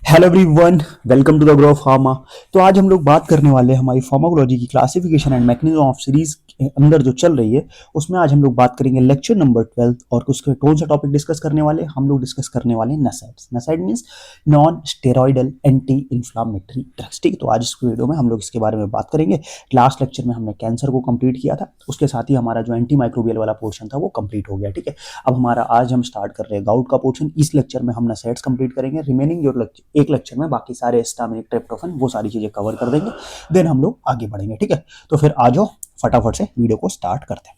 Hello everyone, welcome to the Grow Pharma. तो आज हम लोग बात करने वाले हैं हमारी फार्माकोलॉजी की classification and mechanism of series के अंदर जो चल रही है उसमें आज हम लोग बात करेंगे लेक्चर नंबर 12 और उसके कौन सा टॉपिक डिस्कस करने वाले हैं। हम लोग डिस्कस करने वाले हैं NSAIDs. NSAID means non steroidal anti inflammatory drugs. ठीक है, तो आज इस वीडियो में हम लोग इसके बारे में बात करेंगे। लास्ट लेक्चर में हमने कैंसर को कंप्लीट किया था, उसके साथ ही हमारा जो एंटी माइक्रोबियल वाला पोर्शन था वो कंप्लीट हो गया। ठीक है, अब हमारा आज हम स्टार्ट कर रहे हैं गाउट का पोर्शन। इस लेक्चर में हम नसाइड्स कंप्लीट करेंगे। रिमेनिंग जो एक लेक्चर में बाकी सारे स्टामिनिक, ट्रिप्टोफन, वो सारी चीजें कवर कर देंगे, देन हम लोग आगे बढ़ेंगे। ठीक है, तो फिर आ जाओ फटाफट से वीडियो को स्टार्ट करते हैं।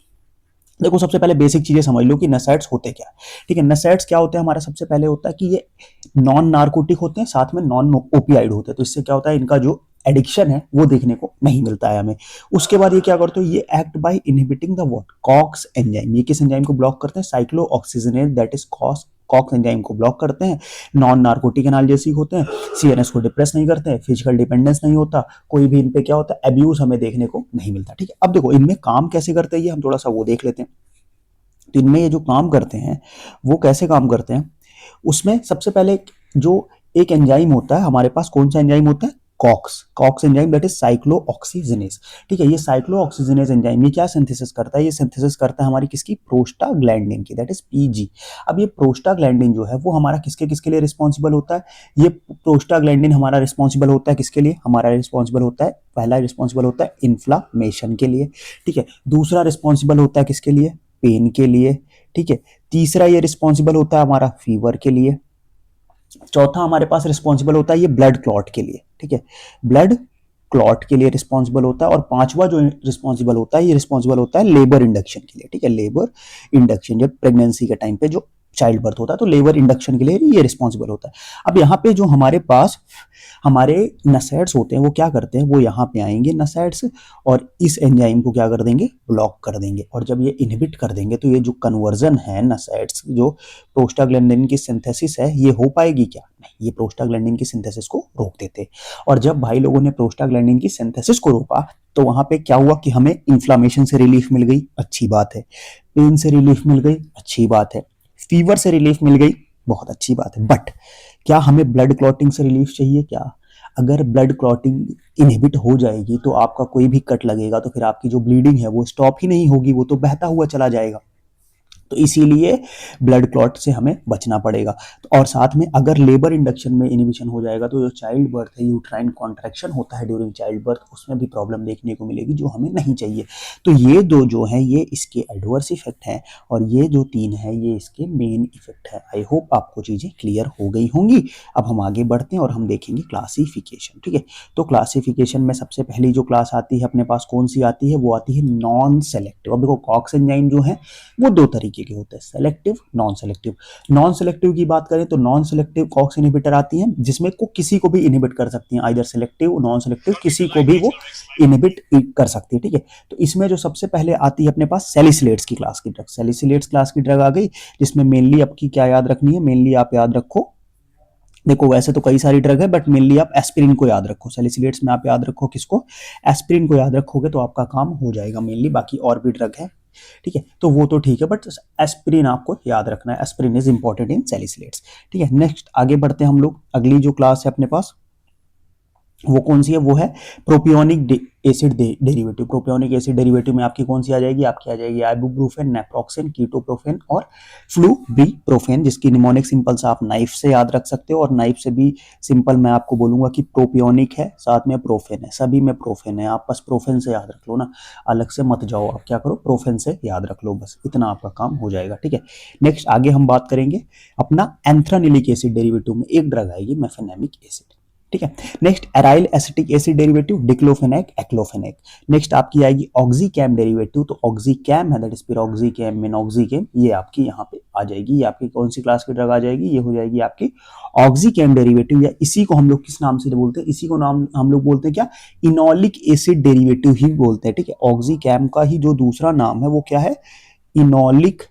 देखो, सबसे पहले बेसिक चीजें समझ लो कि नसाइड्स होते क्या है। ठीक है, नसाइड्स क्या होते हैं हमारा, सबसे पहले होता है कि ये नॉन नार्कोटिक होते हैं, साथ में नॉन ओपियाइड होते हैं। तो इससे क्या होता है, इनका जो एडिक्शन है वो देखने को नहीं मिलता है हमें। उसके बाद ये क्या करते हो, ये act by inhibiting the what, COX enzyme. ये किस एंजाइम को ब्लॉक करते हैं, cyclooxygenase, that is COX enzyme को ब्लॉक करते हैं। नॉन नार्कोटिक एनाल्जेसिक होते हैं, सीएनएस को डिप्रेस नहीं करते हैं, फिजिकल डिपेंडेंस नहीं होता, कोई भी इन पे क्या होता है, एब्यूज हमें देखने को नहीं मिलता। ठीक है, अब देखो इनमें काम कैसे करते हैं ये हम थोड़ा सा वो देख लेते हैं। तो इनमें ये जो काम करते हैं वो कैसे काम करते हैं, उसमें सबसे पहले जो एक एंजाइम होता है हमारे पास, कौन सा एंजाइम होता है, COX enzyme, that is cyclooxygenase. ठीक है, ये साइक्लोऑक्सीजनेज एंजाइम ये क्या सिंथेसिस करता है, ये सिंथेसिस करता है हमारी किसकी, प्रोस्टाग्लैंडिन की, दैट इज पीजी। अब ये प्रोस्टाग्लैंडिन जो है वो हमारा किसके किसके लिए रिस्पॉन्सिबल होता है, ये प्रोस्टाग्लैंडिन हमारा रिस्पॉन्सिबल होता है किसके लिए, हमारा रिस्पॉन्सिबल होता है, पहला रिस्पॉन्सिबल होता है इन्फ्लामेशन के लिए। ठीक है, दूसरा रिस्पॉन्सिबल होता है किसके लिए, पेन के लिए। ठीक है, तीसरा ये रिस्पॉन्सिबल होता है हमारा फीवर के लिए। चौथा हमारे पास रिस्पॉन्सिबल होता है ये ब्लड क्लॉट के लिए। ठीक है, ब्लड क्लॉट के लिए रिस्पॉन्सिबल होता है। और पांचवा जो रिस्पॉन्सिबल होता है, ये रिस्पॉन्सिबल होता है लेबर इंडक्शन के लिए। ठीक है, लेबर इंडक्शन, जब प्रेगनेंसी के टाइम पे जो चाइल्ड बर्थ होता है तो लेबर इंडक्शन के लिए ये रिस्पॉन्सिबल होता है। अब यहाँ पे जो हमारे पास हमारे नसैड्स होते हैं वो क्या करते हैं, वो यहाँ पे आएंगे नसैड्स और इस एंजाइम को क्या कर देंगे, ब्लॉक कर देंगे। और जब ये इनहिबिट कर देंगे तो ये जो कन्वर्जन है नसैड्स, जो प्रोस्टाग्लैंडिन की सिंथेसिस है, ये हो पाएगी क्या, नहीं, ये प्रोस्टाग्लैंडिन की सिंथेसिस को रोक देते। और जब भाई लोगों ने प्रोस्टाग्लैंडिन की सिंथेसिस को रोका तो वहां पे क्या हुआ कि हमें इन्फ्लामेशन से रिलीफ मिल गई, अच्छी बात है। पेन से रिलीफ मिल गई, अच्छी बात है। फीवर से रिलीफ मिल गई, बहुत अच्छी बात है। बट क्या हमें ब्लड क्लॉटिंग से रिलीफ चाहिए क्या, अगर ब्लड क्लॉटिंग इनहिबिट हो जाएगी तो आपका कोई भी कट लगेगा तो फिर आपकी जो ब्लीडिंग है वो स्टॉप ही नहीं होगी, वो तो बहता हुआ चला जाएगा। तो इसीलिए ब्लड क्लॉट से हमें बचना पड़ेगा। तो और साथ में अगर लेबर इंडक्शन में इनिबिशन हो जाएगा तो जो चाइल्ड बर्थ है, यूट्राइन कॉन्ट्रैक्शन होता है ड्यूरिंग चाइल्ड बर्थ, उसमें भी प्रॉब्लम देखने को मिलेगी जो हमें नहीं चाहिए। तो ये दो जो है ये इसके एडवर्स इफेक्ट हैं और ये जो तीन है ये इसके मेन इफेक्ट है। आई होप आपको चीजें क्लियर हो गई होंगी। अब हम आगे बढ़ते हैं और हम देखेंगे क्लासिफिकेशन। ठीक है, तो क्लासिफिकेशन में सबसे पहली जो क्लास आती है अपने पास, कौन सी आती है, वो आती है नॉन सेलेक्टिव। अब देखो कॉक्स एंजाइम जो है वो दो तरीके के होते हैं, selective, non selective. Non selective की बात करें तो नॉन सेलेक्टिव कॉक्स इनहिबिटर आती हैं जिसमें को किसी को भी इनहिबिट कर सकती हैं, आइदर सेलेक्टिव, नॉन सेलेक्टिव, किसी को भी वो इनहिबिट कर सकती है। ठीक है, तो इसमें जो सबसे पहले आती है अपने पास सैलिसिलेट्स की क्लास की ड्रग, सैलिसिलेट्स क्लास की ड्रग आ गई, जिसमें मेनली आपकी क्या याद रखनी है, मेनली आप याद रखो, देखो वैसे तो कई सारी ड्रग है बट मेनली आप एस्पिरिन को याद रखो। सैलिसिलेट्स में आप याद रखो किसको, एस्पिरिन को याद रखोगे तो आपका काम हो जाएगा मेनली। बाकी और भी ड्रग है, ठीक है, तो वो तो ठीक है, बट एस्पिरिन आपको याद रखना है, aspirin is important in salicylates. ठीक है, नेक्स्ट आगे बढ़ते हैं हम लोग। अगली जो क्लास है अपने पास वो कौन सी है, वो है propionic acid derivative. Propionic acid derivative में आपकी कौन सी आ जाएगी, आपकी आ जाएगी आइबुप्रोफेन, नेप्रोक्सेन, कीटोप्रोफेन और फ्लूबीप्रोफेन, जिसकी निमोनिक सिंपल्स आप नाइफ से याद रख सकते हो। और नाइफ से भी सिंपल मैं आपको बोलूंगा कि प्रोपियोनिक है, साथ में प्रोफेन है, सभी में प्रोफेन है, आप बस प्रोफेन से याद रख लो ना, अलग से मत जाओ, आप क्या करो, प्रोफेन से याद रख लो, बस इतना आपका काम हो जाएगा। ठीक है, नेक्स्ट आगे हम बात करेंगे अपना एंथ्रानिलिक एसिड डेरिवेटिव में एक ड्रग आएगी मेफेनेमिक एसिड। ठीक है, next aryl acetic acid derivative diclofenac, aceclofenac. Next आपकी आएगी ऑक्सीकैम डेरिवेटिव, तो ऑक्सीकैम है, दैट इज पिरोक्सीकैम, मिनॉक्सीकैम, ये आपकी यहाँ पे आ जाएगी। ये आपकी कौन सी क्लास की ड्रग आ जाएगी, ये हो जाएगी आपकी ऑक्सीकैम डेरिवेटिव, या इसी को हम लोग किस नाम से बोलते हैं, इसी को नाम हम लोग बोलते हैं क्या, इनोलिक एसिड डेरिवेटिव ही बोलते हैं। ठीक है, ऑक्सीकैम का ही जो दूसरा नाम है वो क्या है, इनोलिक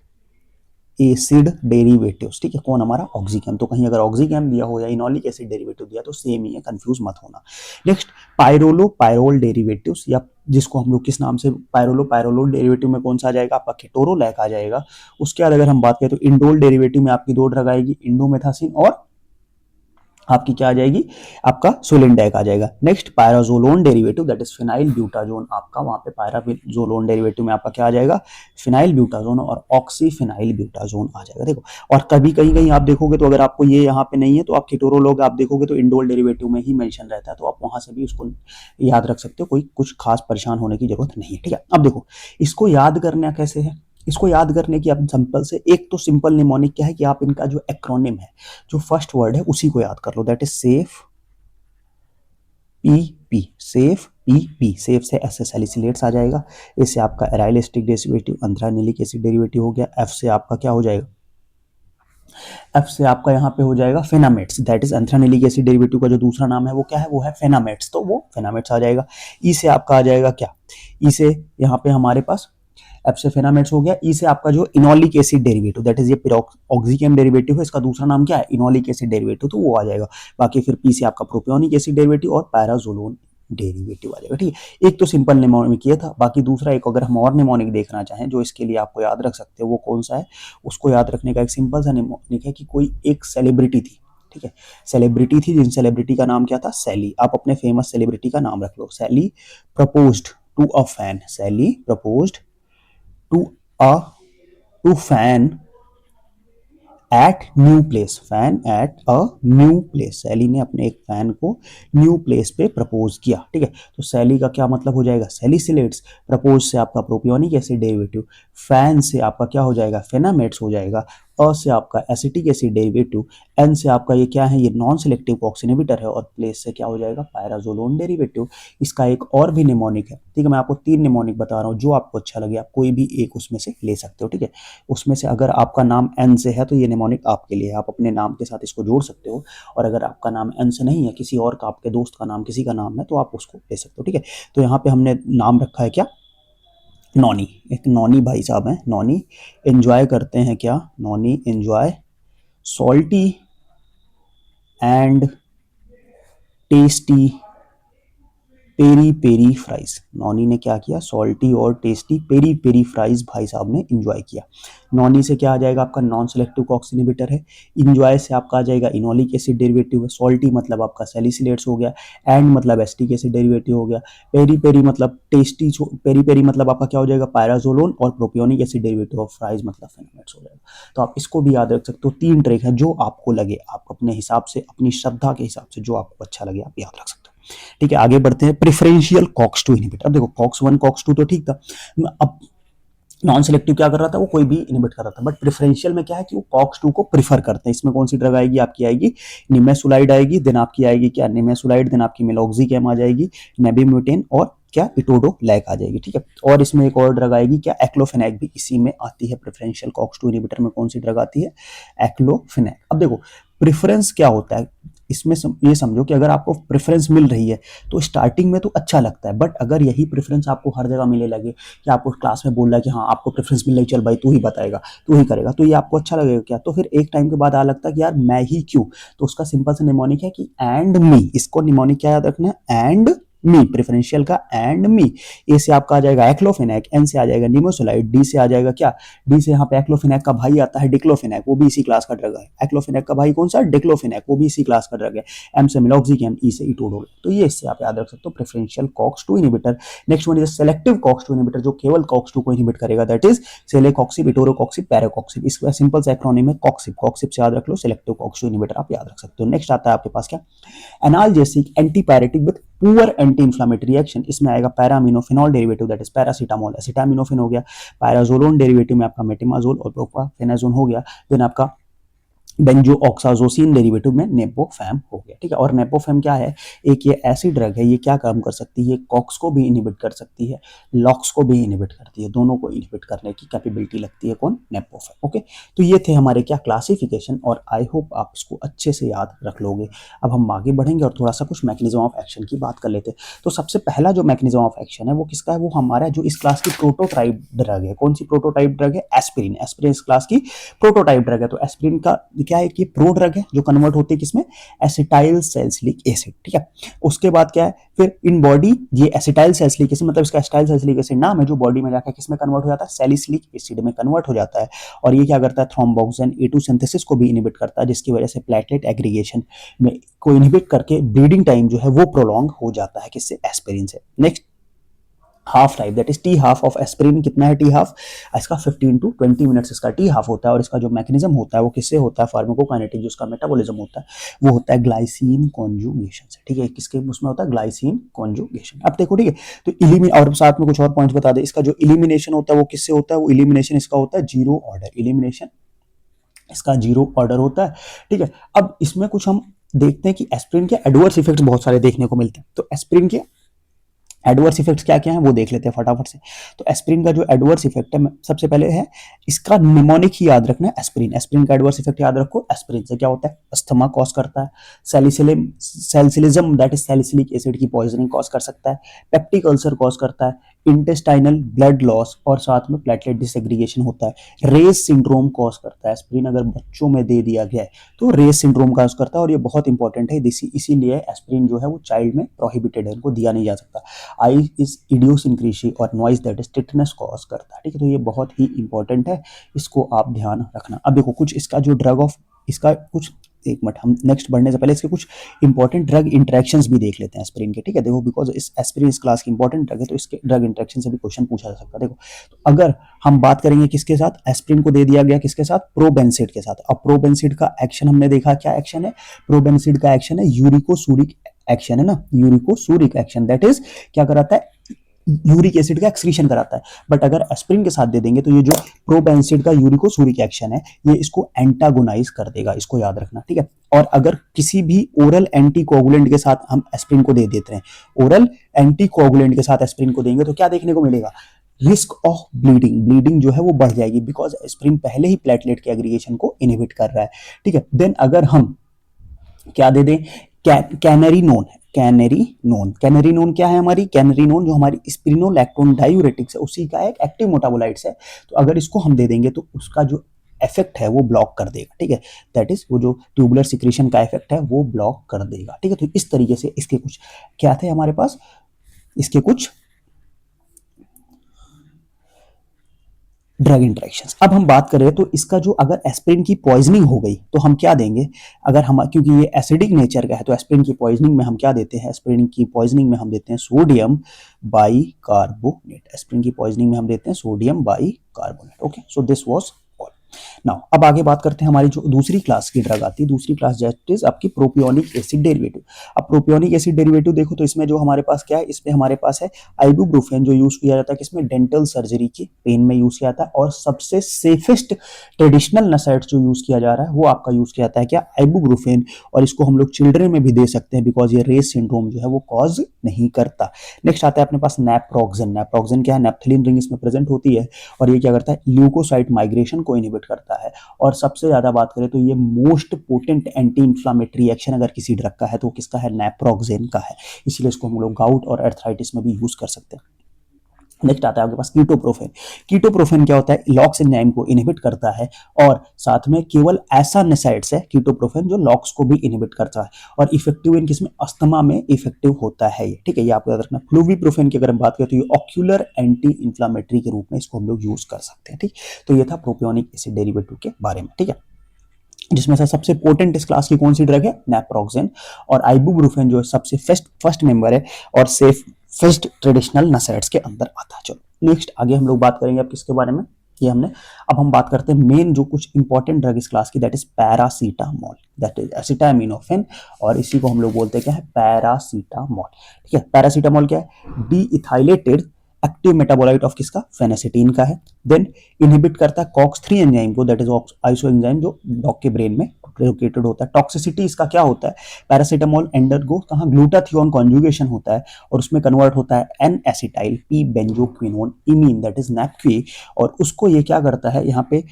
एसिड डेरिवेटिव्स। ठीक है, कौन, हमारा ऑक्सीकैम। तो कहीं अगर ऑक्सीकैम दिया हो या इनोलिक एसिड डेरिवेटिव दिया तो सेम ही है, कंफ्यूज मत होना। नेक्स्ट पायरोलो पायरोल डेरिवेटिव्स, या जिसको हम लोग किस नाम से, पायरोलो पायरोलोल डेरिवेटिव में कौन सा आ जाएगा, आपका केटोरोलैक आ जाएगा। उसके बाद अगर हम बात करें तो इंडोल डेरिवेटिव में आपकी दो ड्रग आएगी, इंडोमेथासिन और आपकी क्या आ जाएगी, आपका सोलिंडैक आ जाएगा। Next pyrazolone derivative that is phenylbutazone, आपका वहां पे पायराजोलोन डेरिवेटिव में आपका क्या आ जाएगा, फिनाइल ब्यूटाजोन और ऑक्सी फिनाइल ब्यूटाजोन आ जाएगा। देखो, और कभी कहीं कहीं आप देखोगे तो अगर आपको ये यहाँ पे नहीं है तो आप कीटोरोलॉग आप देखोगे तो इंडोल डेरिवेटिव में ही मेंशन रहता है, तो आप वहां से भी उसको याद रख सकते हो, कोई कुछ खास परेशान होने की जरूरत नहीं है। ठीक है, अब देखो इसको याद करना कैसे है, इसको याद करने की आप सिंपल से, एक तो सिंपल निमोनिक क्या है कि आप इनका जो एक्रोनिम है, जो फर्स्ट वर्ड है उसी को याद कर लो, that is safe P P, safe P P, safe से एस से सैलिसिलेट्स आ जाएगा, इससे आपका aryl acetic derivative anthranilic acid derivative हो गया, एफ से आपका क्या हो जाएगा, एफ से आपका यहाँ पे हो जाएगा fenamates, that is anthranilic acid derivative का जो दूसरा नाम है वो क्या है, वो है फेनामेट्स, तो वो फेनामेट्स आ जाएगा। ई से आपका आ जाएगा क्या, ई से यहाँ पे हमारे पास एफ से फेनामेट्स हो गया, ई से आपका जो enolic acid derivative, that is ये ऑक्सीकेम डेरिवेटिव है, इसका दूसरा नाम क्या है, इनोलिक एसिड डेरिवेटिव, तो वो आ जाएगा। बाकी फिर पी से आपका प्रोपियोनिक एसिड डेरिवेटिव और पैराजोलोन डेरिवेटिव आ जाएगा। ठीक है, एक तो सिंपल निमोनिक किया था, बाकी दूसरा एक अगर हम और निमोनिक देखना चाहें जो इसके लिए आपको याद रख सकते हो, वो कौन सा है, उसको याद रखने का एक सिंपल सा निमोनिक है कि कोई एक सेलिब्रिटी थी, ठीक है, सेलिब्रिटी थी, जिन सेलिब्रिटी का नाम क्या था, सैली, आप अपने फेमस सेलिब्रिटी का नाम रख लो, Sally proposed to a fan, Sally proposed to a to fan at new place, fan at a new place, Sally ने अपने एक फैन को न्यू प्लेस पे प्रपोज किया। ठीक है, तो सैली का क्या मतलब हो जाएगा, सैलिसिलेट्स, प्रपोज से आपका प्रोपियोनिक एसिड डेरिवेटिव, फैन से आपका क्या हो जाएगा, फेनामेट्स हो जाएगा, अ से आपका एसिटिक एसिड डेरिवेटिव, एन से आपका ये क्या है, ये नॉन सिलेक्टिव कॉक्स इनहिबिटर है, और प्लेस से क्या हो जाएगा, पैराजोलोन डेरिवेटिव। इसका एक और भी निमोनिक है, ठीक है, मैं आपको 3 निमोनिक बता रहा हूँ, जो आपको अच्छा लगे आप कोई भी एक उसमें से ले सकते हो। ठीक है, उसमें से अगर आपका नाम एन से है तो ये निमोनिक आपके लिए है, आप अपने नाम के साथ इसको जोड़ सकते हो, और अगर आपका नाम एन से नहीं है, किसी और का, आपके दोस्त का नाम, किसी का नाम है, तो आप उसको ले सकते हो। ठीक है, तो यहाँ पे हमने नाम रखा है क्या, नॉनी, एक नॉनी भाई साहब हैं, नॉनी एंजॉय करते हैं क्या, नॉनी enjoy salty and tasty peri peri fries, नॉनी ने क्या किया, सॉल्टी और टेस्टी पेरी पेरी फ्राइज भाई साहब ने इंजॉय किया। नॉनी से क्या आ जाएगा, आपका नॉन सेलेक्टिव कॉक्स इनहिबिटर है, इंजॉय से आपका आ जाएगा इनोलिक एसिड डेरिवेटिव है, सॉल्टी मतलब आपका सैलिसिलेट्स हो गया, एंड मतलब एसिटिक एसिड डेरिवेटिव हो गया, पेरी पेरी मतलब टेस्टी, पेरी पेरी मतलब आपका क्या हो जाएगा, पैराजोलोन, और propionic acid derivative of fries मतलब फेनामेट्स हो जाएगा। तो आप इसको भी याद रख सकते हो, 3 ट्रिक है, जो आपको लगे, आप अपने हिसाब से, अपनी श्रद्धा के हिसाब से जो आपको अच्छा लगे आप याद रख सकते हो। ठीक है, आगे बढ़ते हैं, प्रेफरेंशियल कॉक्स टू इनहिबिटर। अब देखो कॉक्स 1 कॉक्स 2 तो ठीक था, अब नॉन सेलेक्टिव क्या कर रहा था, वो कोई भी इनहिबिट कर रहा था, बट प्रेफरेंशियल में क्या है कि वो कॉक्स 2 को प्रीफर करते हैं। इसमें कौन सी ड्रग आएगी, आपकी आएगी निमेसुलाइड आएगी, देन आपकी आएगी क्या, निमेसुलाइड, देन आपकी मेलोक्सिकैम आ जाएगी, नेबिम्यूटेन और क्या, इटोडोलैक आ जाएगी। ठीक है, और इसमें एक और ड्रग आएगी क्या, एक्लोफेनैक भी इसी में आती है, प्रेफरेंशियल कॉक्स 2 इनहिबिटर में कौन सी ड्रग आती है, एक्लोफेनैक। अब देखो प्रेफरेंस क्या होता है इसमें, ये समझो कि अगर आपको प्रेफरेंस मिल रही है तो स्टार्टिंग में तो अच्छा लगता है, बट अगर यही प्रेफरेंस आपको हर जगह मिले लगे, कि आपको क्लास में बोल रहा है कि हाँ आपको प्रेफरेंस मिल रही, चल भाई तू ही बताएगा, तू ही करेगा, तो ये आपको अच्छा लगेगा क्या, तो फिर एक टाइम के बाद आ लगता है कि यार मैं ही क्यों, तो उसका सिंपल सा निमोनिक है कि एंड मी, इसको निमोनिक क्या याद रखना है, एंड मी, प्रेफरेंशियल का एंड मी। ए से आपका आ जाएगा एक्लोफेनैक, एन से आ जाएगा निमोसुलाइड, डी से आ जाएगा क्या, डी से यहाँ पे एक्लोफेनैक का भाई आता है डिक्लोफेनैक, वो भी इसी क्लास का ड्रग है, एक्लोफेनैक का भाई कौन सा, डिक्लोफेनैक, वो भी इसी क्लास का ड्रग है, एम से मिलॉक्सिकैम, ई से इटोडोल, तो ये इससे आप याद रख सकते हो preferential cox 2 inhibitor. Next one is selective cox 2 inhibitor, जो केवल कॉक्स 2 को इनहिबिट करेगा, that is celecoxib, etoricoxib, parecoxib, इसका सिंपल सा एक्रोनिम है कॉक्सिब, कॉक्सिब से याद रख लो, सेलेक्टिव कॉक्स 2 इनहिबिटर आप याद रख सकते हो। नेक्स्ट आता है आपके पास क्या, analgesic antipyretic with poor anti inflammatory action, इसमें आएगा paraaminophenol derivative, that is paracetamol, acetaminophen हो गया, पैराजोलोन डेरिवेटिव में आपका मेटिमाजोल और प्रोपाफेनाजोन हो गया, देन आपका बेंजोऑक्साजोसिन डेरिवेटिव में नेपोफैम हो गया। ठीक है, और नेपोफैम क्या है, एक ये ऐसी ड्रग है, ये क्या काम कर सकती है, कॉक्स को भी इनहिबिट कर सकती है, लॉक्स को भी इनहिबिट करती है, दोनों को इनहिबिट करने की कैपेबिलिटी लगती है कौन, नेपोफैम। ओके, तो ये थे हमारे क्या क्लासिफिकेशन, और आई होप आप इसको अच्छे से याद रख लोगे। अब हम आगे बढ़ेंगे और थोड़ा सा कुछ मैकेनिज्म ऑफ एक्शन की बात कर लेते हैं। तो सबसे पहला जो मैकेनिज्म ऑफ एक्शन है वो किसका है, वो हमारा जो इस क्लास की प्रोटोटाइप ड्रग है, कौन सी प्रोटोटाइप ड्रग है, एस्पिरिन, एस्पिरिन इस क्लास की प्रोटोटाइप ड्रग है। तो एस्पिरिन का क्या है कि प्रो ड्रग है जो कन्वर्ट होती है किसमें, एसिटाइल सैलिसिलिक एसिड, ठीक है। उसके बाद क्या है, फिर इन बॉडी ये एसिटाइल सैलिसिलिक एसिड, मतलब इसका एसिटाइल सैलिसिलिक एसिड नाम है, जो बॉडी में जाकर किसमें कन्वर्ट हो जाता है, सैलिसिलिक एसिड में कन्वर्ट हो जाता है। और ये क्या करता है, थ्रोम्बोक्सिन ए2 सिंथेसिस को भी इनहिबिट करता है, जिसकी वजह से प्लेटलेट एग्रीगेशन में को इनहिबिट करके ब्लीडिंग टाइम जो है वो प्रोलॉन्ग हो जाता है किससे, एस्पिरिन से। Next half life, that is T half of aspirin कितना है, टी हाफ इसका 15 टू 20 मिनट्स इसका टी हाफ होता है। और इसका जो मैकेनिज्म होता है वो किससे होता है, फार्माकोकाइनेटिक, जो इसका मेटाबॉलिज्म होता है वो होता है ग्लाइसिन कॉन्जुगेशन से, ठीक है। किसके उसमें होता है, ग्लाइसिन कॉन्जुगेशन। अब देखो, ठीक है, तो इलिमिन, और साथ में कुछ और पॉइंट्स बता दे, इसका जो इलिमिनेशन होता है वो किससे होता है, वो इलिमिनेशन इसका होता है जीरो ऑर्डर, इलिमिनेशन इसका जीरो ऑर्डर होता है, ठीक है। अब इसमें कुछ हम देखते हैं कि एस्पिरिन के एडवर्स इफेक्ट्स बहुत सारे देखने को मिलते हैं। तो एस्पिरिन के एडवर्स इफेक्ट्स क्या क्या हैं वो देख लेते हैं फटाफट से। तो एस्पिरिन का जो एडवर्स इफेक्ट है, सबसे पहले है इसका निमोनिक ही याद रखना है, एस्पिरिन। एस्पिरिन का एडवर्स इफेक्ट याद रखो, एस्पिरिन से क्या होता है, अस्थमा कॉज करता है, सैलिसिलिज्म दैट इज सैलिसिलिक एसिड की पॉइजनिंग कॉज कर सकता है, पेप्टिक अल्सर कॉज करता है, इंटेस्टाइनल ब्लड लॉस, और साथ में प्लेटलेट डिसएग्रीगेशन होता है। रेज सिंड्रोम कॉज करता है, एस्पिरिन अगर बच्चों में दे दिया गया है तो रेज सिंड्रोम कॉज करता है, और ये बहुत इंपॉर्टेंट है, इसीलिए एस्पिरिन जो है वो चाइल्ड में प्रोहिबिटेड है, इनको दिया नहीं जा सकता। आई इज इडियोसिंक्रेसी और noise that is tetanus cause करता है, ठीक है। तो ये बहुत ही इंपॉर्टेंट है, इसको आप ध्यान रखना। अब देखो कुछ इसका जो ड्रग ऑफ इसका कुछ, एक मिनट, हम नेक्स्ट बढ़ने से पहले इसके कुछ इंपॉर्टेंट ड्रग इंटरेक्शंस भी देख लेते हैं एस्पिरिन के, ठीक है। देखो बिकॉज इस एस्पिरिन इस क्लास की इंपॉर्टेंट ड्रग है, तो इसके ड्रग इंटरेक्शन से भी क्वेश्चन पूछा जा सकता है। देखो, तो अगर हम बात करेंगे किसके साथ, एस्पिरिन को दे दिया गया किसके साथ, प्रोबेंसिड के साथ। अब प्रोबेंसिड का एक्शन हमने देखा, क्या एक्शन है, प्रोबेंसिड का एक्शन है यूरिकोसूरिक एक्शन, है ना, यूरिकोसूरिक एक्शन, दैट इज क्या कराता है, यूरिक एसिड का एक्सक्रीशन कराता है। बट अगर एस्पिरिन के साथ दे देंगे तो ये जो प्रोबेंसिड का यूरिकोसूरिक एक्शन है ये इसको एंटागोनाइज कर देगा, इसको याद रखना, ठीक है। और अगर किसी भी ओरल एंटीकोगुलेंट के साथ हम एस्पिरिन को दे देते हैं, ओरल एंटीकोगुलेंट के साथ एस्पिरिन को देंगे तो क्या देखने को मिलेगा, रिस्क ऑफ ब्लीडिंग, ब्लीडिंग जो है वो बढ़ जाएगी, बिकॉज एस्पिरिन पहले ही प्लेटलेट के एग्रीगेशन को इनहिबिट कर रहा है, ठीक है। देन अगर हम क्या दे दें, कैनरीनोन, कैनरीनोन क्या है हमारी, कैनरीनोन जो हमारी स्पिरिनोलैक्टोन डायूरेटिक्स है उसी का एक एक्टिव मेटाबोलाइट्स है। तो अगर इसको हम दे देंगे तो उसका जो इफेक्ट है वो ब्लॉक कर देगा, ठीक है, दैट इज वो जो ट्यूबुलर सिक्रेशन का इफेक्ट है वो ब्लॉक कर देगा, ठीक है। तो इस तरीके से इसके कुछ क्या थे हमारे पास, इसके कुछ ड्रग इंटरेक्शंस। अब हम बात करें तो इसका जो, अगर एस्पिरिन की पॉइजनिंग हो गई तो हम क्या देंगे, अगर हम, क्योंकि ये एसिडिक नेचर का है तो एस्पिरिन की पॉइजनिंग में हम क्या देते हैं, एस्पिरिन की पॉइजनिंग में हम देते हैं सोडियम बाइकार्बोनेट, एस्पिरिन की पॉइजनिंग में हम देते हैं sodium bicarbonate, okay. So this was all. Now अब आगे बात करते हैं हमारी जो दूसरी क्लास की ड्रग आती है, दूसरी क्लास दैट इज आपकी प्रोपियोनिक एसिड डेरिवेटिव। अब प्रोपियोनिक एसिड डेरिवेटिव देखो तो इसमें जो हमारे पास क्या है, इसमें हमारे पास है आइबुप्रोफेन, जो यूज किया जाता है किसमें, डेंटल सर्जरी की पेन में यूज किया जाता है। और सबसे सेफेस्ट ट्रेडिशनल नसेट्स जो यूज किया जा रहा है वो आपका यूज किया जाता है क्या, आइबुप्रोफेन। और इसको हम लोग चिल्ड्रन में भी दे सकते हैं बिकॉज ये रेस सिंड्रोम जो है वो कॉज नहीं करता। नेक्स्ट आता है अपने पास नैप्रोक्सन, नैप्रोक्सन क्या है, नैप्थलीन रिंग इसमें प्रेजेंट होती है और ये क्या करता है, ल्यूकोसाइट माइग्रेशन को इनहिबिट करता है। और सबसे ज्यादा बात करें तो ये most potent anti inflammatory action अगर किसी ड्रग का है तो किसका है, नैप्रोक्सेन का है। इसीलिए इसको हम लोग गाउट और अर्थराइटिस में भी यूज कर सकते हैं। नेक्स्ट आता है आपके पास कीटोप्रोफेन। कीटोप्रोफेन क्या होता है, लॉक्स एंजाइम को इनहिबिट करता है और साथ में केवल ऐसा नेसाइड्स है कीटोप्रोफेन जो लॉक्स को भी इनहिबिट करता है और इफेक्टिव इन किसमें, अस्थमा में इफेक्टिव होता है ये, ठीक है। ये आपको याद रखना। फ्लूविप्रोफेन की अगर हम बात करें तो ये ऑक्यूलर एंटी इंफ्लामेटरी के रूप में इसको हम लोग यूज कर सकते हैं, ठीक। तो ये था प्रोपियोनिक एसिड डेरिवेटिव के बारे में, ठीक है, जिसमें से सबसे पोटेंट इस क्लास की कौन सी ड्रग है, नैप्रोक्सेन। और आइबुप्रोफेन जो है सबसे फर्स्ट मेंबर है और सेफ फर्स्ट ट्रेडिशनल नसेट्स के अंदर आता है। चलो नेक्स्ट आगे हम लोग बात करेंगे अब किसके बारे में, ये हमने, अब हम बात करते हैं मेन जो कुछ इंपॉर्टेंट ड्रग इस क्लास की, that is paracetamol, that is acetaminophen. और इसी को हम लोग बोलते हैं क्या है, पैरासीटामोल, ठीक है। पैरासीटामोल क्या है, deethylated active metabolite of किसका, फेनेसिटीन का है। देन इनहिबिट करता है कॉक्स 3 एंजाइम को, दैट इज आइसो एंजाइम जो डॉग के ब्रेन में लोकेटेड होता है। टॉक्सिसिटी इसका क्या होता है, पैरासीटामोल अंडरगो कहां, ग्लूटाथियोन कॉन्जुगेशन होता है और उसमें कन्वर्ट होता है N acetyl P benzoquinone imine, that is NAPQI. और उसको ये क्या करता है, यहाँ पे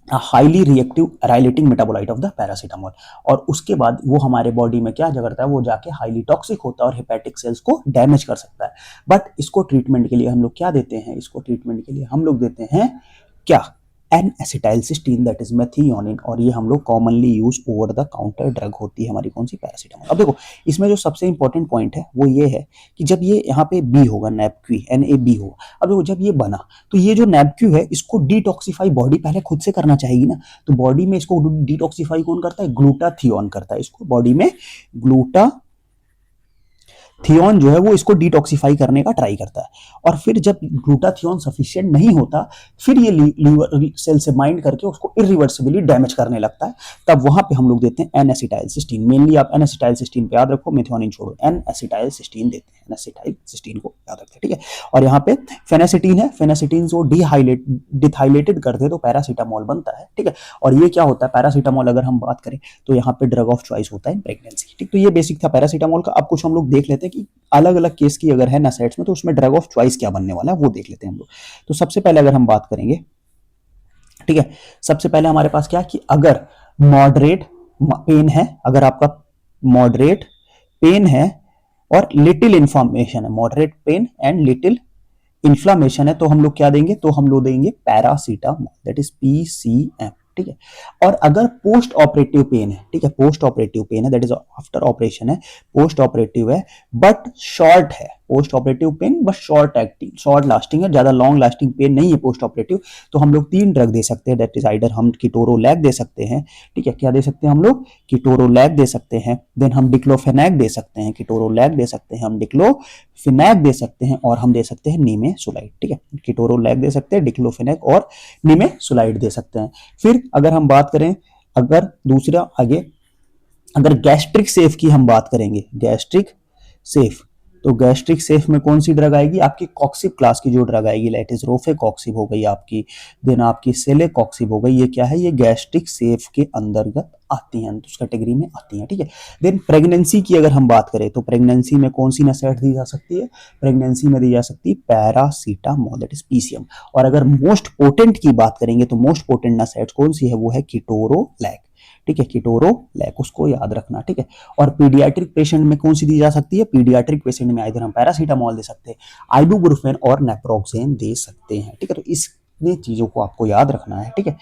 highly reactive arylating metabolite of the paracetamol. और उसके बाद वो हमारे बॉडी में क्या करता है, वो जाके हाईली टॉक्सिक होता है और हेपेटिक सेल्स को डैमेज कर सकता है। बट इसको ट्रीटमेंट के लिए हम लोग क्या देते हैं, इसको ट्रीटमेंट के लिए हम लोग देते हैं क्या, N acetylcysteine that is methionine, और ये हम लोग commonly use over the counter drug होती है हमारी कौन सी, पैरासीटामोल। अब देखो इसमें जो सबसे इंपॉर्टेंट पॉइंट है वो ये है कि जब ये यहाँ पे बी होगा, नैपक्वी NAB होगा, अब देखो जब ये बना तो ये जो नैपक्यू है इसको डिटॉक्सिफाई बॉडी पहले खुद से करना चाहेगी ना, तो बॉडी में इसको डिटॉक्सिफाई कौन करता है, ग्लूटाथियोन करता है इसको बॉडी में, ग्लूटा थियोन जो है वो इसको डिटॉक्सिफाई करने का ट्राई करता है, और फिर जब ग्लूटाथियोन सफिशिएंट नहीं होता फिर ये लीवर सेल से बाइंड करके उसको इरिवर्सिबली डैमेज करने लगता है, तब वहां पे हम लोग देते हैं एन एसिटाइलसिस्टीन। मेनली आप एन एसिटाइलसिस्टीन पे याद रखो, मेथियोनिन छोड़ो, एन एसिटाइलसिस्टीन देते हैं, एन एसिटाइलसिस्टीन को याद रखते हैं, ठीक है। और यहाँ पे फेनासिटीन है, फेनासिटीन को डिथाइलेटेड करते तो पैरासीटामोल बनता है, ठीक है। और ये क्या होता है पैरासीटामोल, अगर हम बात करें तो यहाँ पे ड्रग ऑफ चॉइस होता है प्रेगनेंसी, ठीक। तो ये बेसिक था पैरासीटामोल का। अब कुछ हम लोग देख लेते हैं कि अलग अलग केस की अगर है नसेट्स में तो उसमें ड्रग ऑफ चॉइस क्या बनने वाला है वो देख लेते हैं हम लोग। तो सबसे पहले अगर हम बात करेंगे, ठीक है, सबसे पहले हमारे पास क्या कि अगर मॉडरेट पेन है, अगर आपका मॉडरेट पेन है और लिटिल इन्फ्लामेशन है, moderate pen and little inflammation है, तो हम लोग क्या देंगे, तो हम लोग देंगे पैरासीटामोल, दैट इज PCM, ठीक है। और अगर पोस्ट ऑपरेटिव पेन है, ठीक है, पोस्ट ऑपरेटिव पेन है दैट इज आफ्टर ऑपरेशन है, पोस्ट ऑपरेटिव है बट शॉर्ट है, post operative pen but short acting, short lasting है, ज्यादा लॉन्ग लास्टिंग पेन नहीं है पोस्ट ऑपरेटिव, तो हम लोग 3 ड्रग दे सकते हैं, दैट इज आइडर हम कीटोरोलैक दे सकते हैं, ठीक है, क्या दे सकते हैं हम लोग, कीटोरोलैक दे सकते हैं, देन हम डिक्लोफेनैक दे सकते हैं, कीटोरोलैक दे सकते हैं, हम डिक्लोफेनैक दे सकते हैं, और हम दे सकते हैं निमेसुलाइड, ठीक है, कीटोरोलैक दे सकते हैं, डिक्लोफेनैक और निमेसुलाइड दे सकते हैं। फिर अगर हम बात करें, अगर दूसरा आगे अगर गैस्ट्रिक सेफ की हम बात करेंगे, गैस्ट्रिक सेफ, तो गैस्ट्रिक सेफ में कौन सी ड्रग आएगी, आपकी कॉक्सिब क्लास की जो ड्रग आएगी, लाइट इज रोफेकॉक्सिब हो गई आपकी, देन आपकी सेलेकॉक्सिब हो गई, ये क्या है, ये गैस्ट्रिक सेफ के अंतर्गत आती हैं, उस कैटेगरी में आती हैं, ठीक है। देन प्रेगनेंसी की अगर हम बात करें तो प्रेगनेंसी में कौन सी नसेट दी जा सकती है, प्रेगनेंसी में दी जा सकती है पैरासीटामोल, दैट इज PCM। और अगर मोस्ट पोटेंट की बात करेंगे तो मोस्ट पोटेंट नसेट कौन सी है, वो है कीटोरोलैक, ठीक है, कीटोरोलैक, उसको याद रखना, ठीक है। और पीडियाट्रिक पेशेंट में कौन सी दी जा सकती है, पीडियाट्रिक पेशेंट में इधर हम पैरासीटामोल दे सकते हैं, आइबुप्रोफेन और नेप्रोक्सेन दे सकते हैं, ठीक है। तो इतनी चीजों को आपको याद रखना है, ठीक है।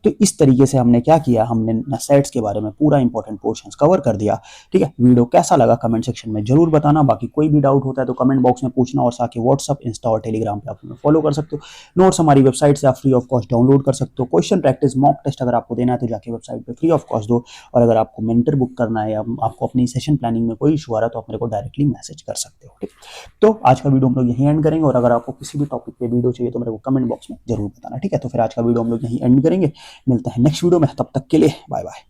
तो इस तरीके से हमने क्या किया, हमने नसेट्स के बारे में पूरा इंपॉर्टेंट पोर्शंस कवर कर दिया, ठीक है। वीडियो कैसा लगा कमेंट सेक्शन में जरूर बताना, बाकी कोई भी डाउट होता है तो कमेंट बॉक्स में पूछना, और साथ ही व्हाट्सअप, इंस्टा और टेलीग्राम पे आप हमें फॉलो कर सकते हो। नोट्स हमारी वेबसाइट से आप फ्री ऑफ कॉस्ट डाउनलोड कर सकते हो। क्वेश्चन प्रैक्टिस मॉक टेस्ट अगर आपको देना है तो जाके वेबसाइट पे फ्री ऑफ कॉस्ट दो, और अगर आपको मेंटर बुक करना है या आपको अपनी सेशन प्लानिंग में कोई इशू आ रहा है तो आप मेरे को डायरेक्टली मैसेज कर सकते हो, ठीक। तो आज का वीडियो हम लोग यहीं एंड करेंगे, और अगर आपको किसी भी टॉपिक पे वीडियो चाहिए तो मेरे को कमेंट बॉक्स में जरूर बताना, ठीक है। तो फिर आज का वीडियो हम लोग यहीं एंड करेंगे, मिलते हैं नेक्स्ट वीडियो में, तब तक के लिए बाय बाय।